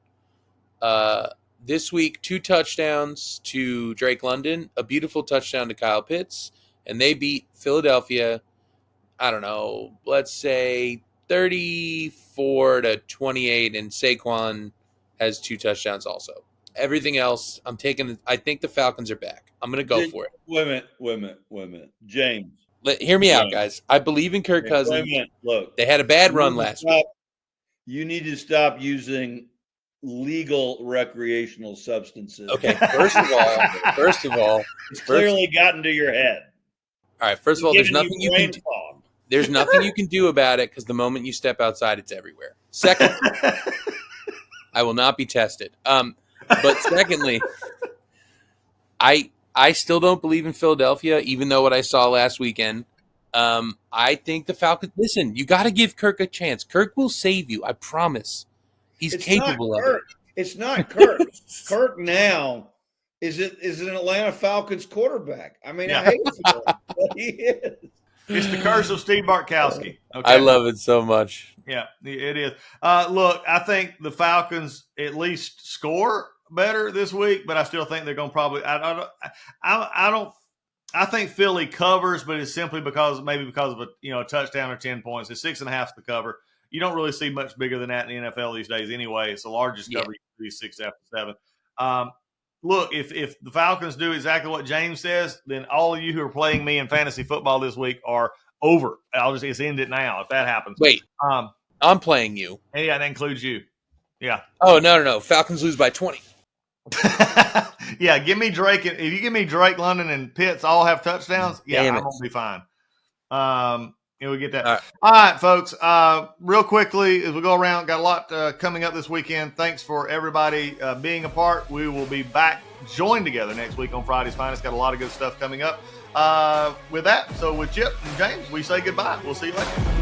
This week, 2 touchdowns to Drake London, a beautiful touchdown to Kyle Pitts, and they beat Philadelphia, I don't know, let's say 34-28, and Saquon has 2 touchdowns also. Everything else, I think the Falcons are back. I'm going to go for it. Wait a minute. James. Hear me out, guys. I believe in Kirk Cousins. Wait a minute. Look. They had a bad run last week. You need to stop using legal recreational substances. Okay, first of all, it's clearly gotten to your head. All right, first of all, there's nothing you can do. There's nothing you can do about it because the moment you step outside, it's everywhere. Second, I will not be tested. But secondly, I still don't believe in Philadelphia, even though what I saw last weekend. I think the Falcons. Listen, you got to give Kirk a chance. Kirk will save you. I promise. He's capable of it. It's not Kirk. Kirk now is an Atlanta Falcons quarterback. I mean, I hate it for him, but he is. It's the curse of Steve Bartkowski. Okay? I love it so much. Yeah, it is. Look, I think the Falcons at least score better this week, but I still think they're going to probably. I think Philly covers, but it's simply because of a touchdown or 10 points. It's 6.5 to cover. You don't really see much bigger than that in the NFL these days anyway. It's the largest cover you see 6 after 7. Look, if the Falcons do exactly what James says, then all of you who are playing me in fantasy football this week are over. It's end it now if that happens. Wait, I'm playing you. Yeah, that includes you. Yeah. Oh, no. Falcons lose by 20. Yeah, give me Drake. If you give me Drake, London, and Pitts all have touchdowns, I'm going to be fine. We get that. All right, folks. Real quickly, as we go around, got a lot coming up this weekend. Thanks for everybody being a part. We will be back joined together next week on Friday's Finest. Got a lot of good stuff coming up. With that, so with Chip and James, we say goodbye. We'll see you later.